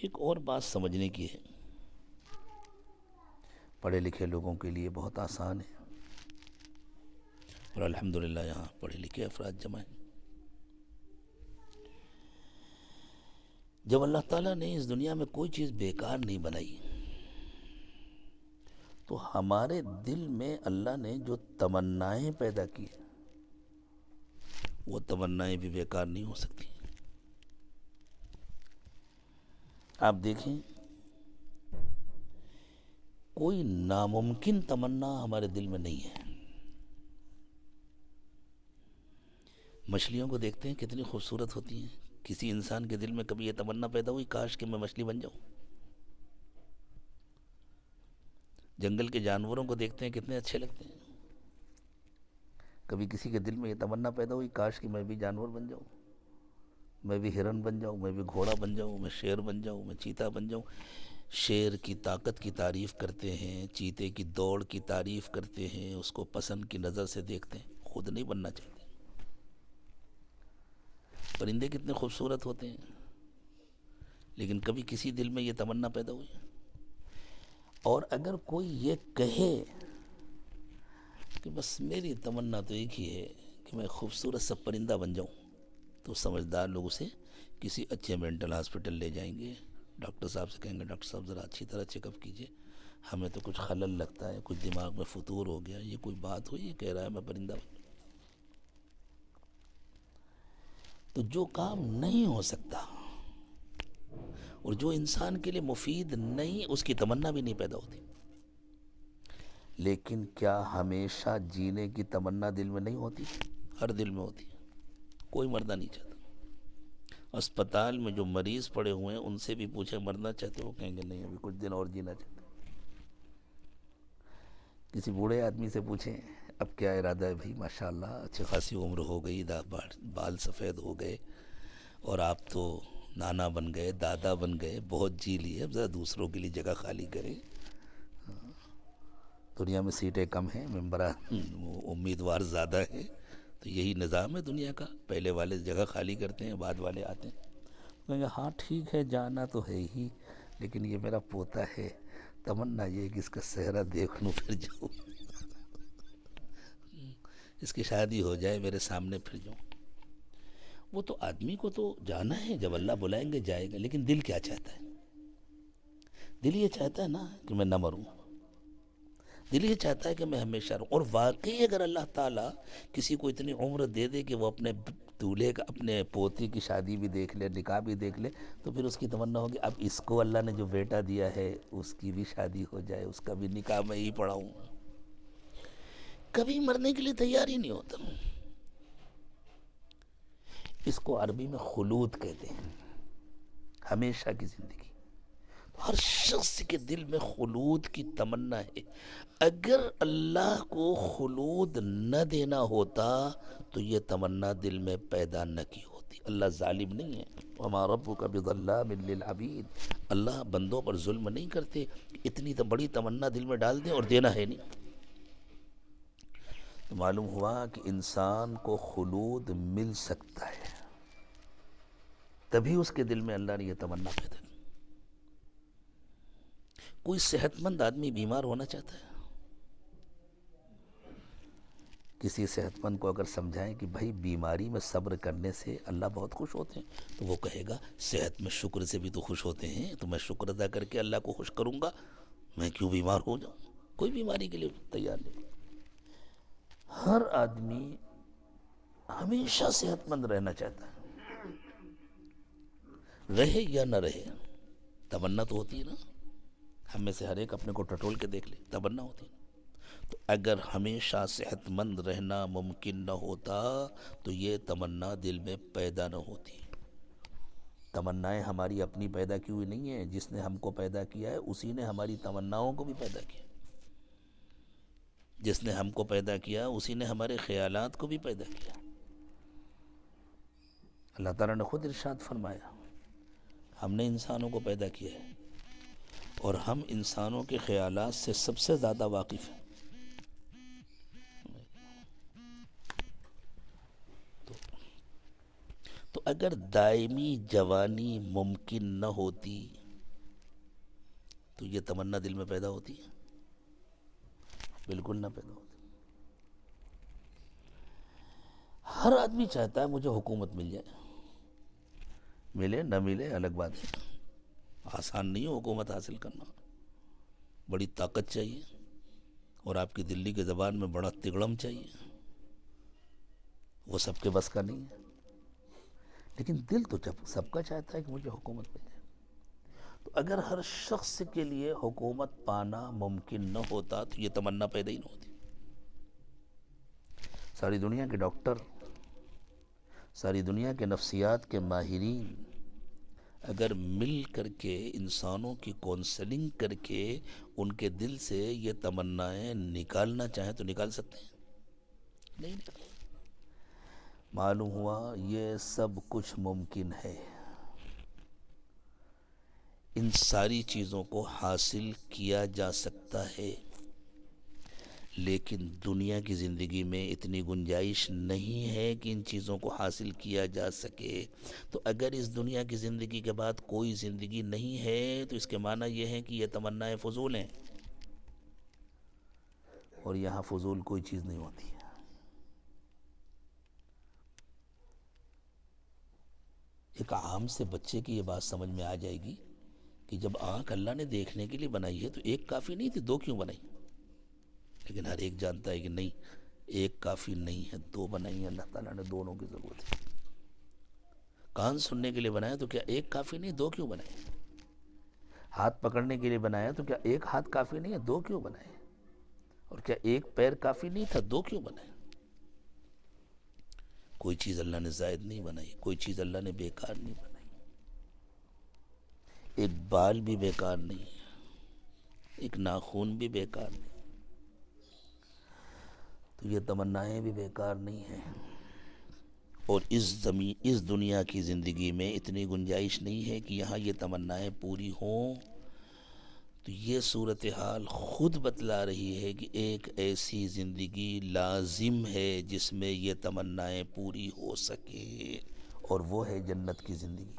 ایک اور بات سمجھنے کی ہے، پڑھے لکھے لوگوں کے لیے بہت آسان ہے، اور الحمدللہ یہاں پڑھے لکھے افراد جمع ہیں۔ جب اللہ تعالیٰ نے اس دنیا میں کوئی چیز بیکار نہیں بنائی، تو ہمارے دل میں اللہ نے جو تمنائیں پیدا کی ہیں، وہ تمنائیں بھی بیکار نہیں ہو سکتی۔ آپ دیکھیں، کوئی ناممکن تمنا ہمارے دل میں نہیں ہے۔ مچھلیوں کو دیکھتے ہیں کتنی خوبصورت ہوتی ہیں، کسی انسان کے دل میں کبھی یہ تمنا پیدا ہوئی کاش کہ میں مچھلی بن جاؤں؟ جنگل کے جانوروں کو دیکھتے ہیں کتنے اچھے لگتے ہیں، کبھی کسی کے دل میں یہ تمنا پیدا ہوئی کاش کہ میں بھی جانور بن جاؤں، میں بھی ہرن بن جاؤں، میں بھی گھوڑا بن جاؤں، میں شیر بن جاؤں، میں چیتا بن جاؤں؟ شیر کی طاقت کی تعریف کرتے ہیں، چیتے کی دوڑ کی تعریف کرتے ہیں، اس کو پسند کی نظر سے دیکھتے ہیں، خود نہیں بننا چاہتے۔ پرندے کتنے خوبصورت ہوتے ہیں، لیکن کبھی کسی دل میں یہ تمنا پیدا ہوئی؟ اور اگر کوئی یہ کہے کہ بس میری تمنا تو ایک ہی ہے کہ میں خوبصورت سا پرندہ بن جاؤں، تو سمجھدار لوگ اسے کسی اچھے مینٹل ہاسپٹل لے جائیں گے، ڈاکٹر صاحب سے کہیں گے ڈاکٹر صاحب ذرا اچھی طرح چیک اپ کیجئے، ہمیں تو کچھ خلل لگتا ہے، کچھ دماغ میں فطور ہو گیا، یہ کوئی بات ہوئی، یہ کہہ رہا ہے میں پرندہ بن جاؤں۔ تو جو کام نہیں ہو سکتا اور جو انسان کے لیے مفید نہیں، اس کی تمنا بھی نہیں پیدا ہوتی۔ لیکن کیا ہمیشہ جینے کی تمنا دل میں نہیں ہوتی؟ ہر دل میں ہوتی ہے، کوئی مرنا نہیں چاہتا۔ اسپتال میں جو مریض پڑے ہوئے ہیں ان سے بھی پوچھیں مرنا چاہتے، وہ کہیں گے نہیں ابھی کچھ دن اور جینا چاہتے۔ کسی بوڑھے آدمی سے پوچھیں اب کیا ارادہ ہے؟ بھائی ماشاءاللہ اچھی خاصی عمر ہو گئی، بال سفید ہو گئے، اور آپ تو نانا بن گئے، دادا بن گئے، بہت جی لیے، اب ذرا دوسروں کے لیے جگہ خالی کریں، دنیا میں سیٹیں کم ہیں، ممبران امیدوار زیادہ ہیں، تو یہی نظام ہے دنیا کا، پہلے والے جگہ خالی کرتے ہیں، بعد والے آتے ہیں۔ کہیں گے ہاں ٹھیک ہے جانا تو ہے ہی، لیکن یہ میرا پوتا ہے، تمنا یہ ہے کہ اس کا چہرہ دیکھ لوں پھر جاؤں، اس کی شادی ہو جائے میرے سامنے پھر جاؤں۔ وہ تو آدمی کو تو جانا ہے، جب اللہ بلائیں گے جائے گا، لیکن دل کیا چاہتا ہے؟ دل یہ چاہتا ہے نا کہ میں نہ مروں، دل یہ چاہتا ہے کہ میں ہمیشہ رہوں۔ اور واقعی اگر اللہ تعالیٰ کسی کو اتنی عمر دے دے کہ وہ اپنے دولہے کا، اپنے پوتی کی شادی بھی دیکھ لے، نکاح بھی دیکھ لے، تو پھر اس کی تمنا ہوگی اب اس کو اللہ نے جو بیٹا دیا ہے اس کی بھی شادی ہو جائے، اس کا بھی نکاح میں ہی پڑھاؤں۔ کبھی مرنے کے لیے تیار ہی نہیں ہوتا۔ اس کو عربی میں خلود کہتے ہیں، ہمیشہ کی زندگی۔ ہر شخص کے دل میں خلود کی تمنا ہے۔ اگر اللہ کو خلود نہ دینا ہوتا تو یہ تمنا دل میں پیدا نہ کی ہوتی۔ اللہ ظالم نہیں ہے، وما ربک بظلام للعبید، اللہ بندوں پر ظلم نہیں کرتے، اتنی تو بڑی تمنا دل میں ڈال دیں اور دینا ہے نہیں۔ تو معلوم ہوا کہ انسان کو خلود مل سکتا ہے، تبھی اس کے دل میں اللہ نے یہ تمنا پیدا کی۔ کوئی صحت مند آدمی بیمار ہونا چاہتا ہے، کسی صحت مند کو اگر سمجھائیں کہ بھائی بیماری میں صبر کرنے سے اللہ بہت خوش ہوتے ہیں، تو وہ کہے گا صحت میں شکر سے بھی تو خوش ہوتے ہیں، تو میں شکر ادا کر کے اللہ کو خوش کروں گا، میں کیوں بیمار ہو جاؤں؟ کوئی بیماری کے لیے تیار نہیں۔ ہر آدمی ہمیشہ صحت مند رہنا چاہتا ہے، رہے یا نہ رہے، تمنا تو ہوتی ہے نا۔ ہم میں سے ہر ایک اپنے کو ٹٹول کے دیکھ لے، تمنا ہوتی ہے۔ تو اگر ہمیشہ صحت مند رہنا ممکن نہ ہوتا تو یہ تمنا دل میں پیدا نہ ہوتی۔ تمنائیں ہماری اپنی پیدا کی ہوئی نہیں ہیں، جس نے ہم کو پیدا کیا ہے اسی نے ہماری تمناؤں کو بھی پیدا کیا، جس نے ہم کو پیدا کیا اسی نے ہمارے خیالات کو بھی پیدا کیا۔ اللہ تعالیٰ نے خود ارشاد فرمایا ہم نے انسانوں کو پیدا کیا ہے اور ہم انسانوں کے خیالات سے سب سے زیادہ واقف ہیں۔ تو اگر دائمی جوانی ممکن نہ ہوتی تو یہ تمنا دل میں پیدا ہوتی ہے؟ بالکل نہ پیدا ہوتی۔ ہر آدمی چاہتا ہے مجھے حکومت مل جائے، ملے نہ ملے الگ بات ہے، آسان نہیں ہے حکومت حاصل کرنا، بڑی طاقت چاہیے، اور آپ کی دلی کے زبان میں بڑا تگڑم چاہیے، وہ سب کے بس کا نہیں ہے۔ لیکن دل تو جب سب کا چاہتا ہے کہ مجھے حکومت مل جائے۔ تو اگر ہر شخص کے لیے حکومت پانا ممکن نہ ہوتا تو یہ تمنا پیدا ہی نہ ہوتی۔ ساری دنیا کے ڈاکٹر، ساری دنیا کے نفسیات کے ماہرین اگر مل کر کے انسانوں کی کونسلنگ کر کے ان کے دل سے یہ تمنائیں نکالنا چاہیں تو نکال سکتے ہیں؟ نہیں نکال۔ معلوم ہوا یہ سب کچھ ممکن ہے، ان ساری چیزوں کو حاصل کیا جا سکتا ہے، لیکن دنیا کی زندگی میں اتنی گنجائش نہیں ہے کہ ان چیزوں کو حاصل کیا جا سکے۔ تو اگر اس دنیا کی زندگی کے بعد کوئی زندگی نہیں ہے تو اس کے معنی یہ ہے کہ یہ تمنائیں فضول ہیں، اور یہاں فضول کوئی چیز نہیں ہوتی ہے۔ ایک عام سے بچے کی یہ بات سمجھ میں آ جائے گی کہ جب آنکھ اللہ نے دیکھنے کے لیے بنائی ہے تو ایک کافی نہیں تھی، دو کیوں بنائی؟ لیکن ہر ایک جانتا ہے کہ نہیں، ایک کافی نہیں ہے، دو بنائی ہیں اللہ تعالیٰ نے، دونوں کی ضرورت ہے۔ کان سننے کے لیے بنایا تو کیا ایک کافی نہیں، دو کیوں بنائے؟ ہاتھ پکڑنے کے لیے بنایا تو کیا ایک ہاتھ کافی نہیں ہے، دو کیوں بنائے؟ اور کیا ایک پیر کافی نہیں تھا، دو کیوں بنائے؟ کوئی چیز اللہ نے زائد نہیں بنائی، کوئی چیز اللہ نے بیکار نہیں بنائی، ایک بال بھی بیکار نہیں ہے، ایک ناخون بھی بیکار نہیں، تو یہ تمنائیں بھی بیکار نہیں ہیں۔ اور اس دنیا کی زندگی میں اتنی گنجائش نہیں ہے کہ یہاں یہ تمنائیں پوری ہوں۔ تو یہ صورتحال خود بتلا رہی ہے کہ ایک ایسی زندگی لازم ہے جس میں یہ تمنائیں پوری ہو سکے، اور وہ ہے جنت کی زندگی۔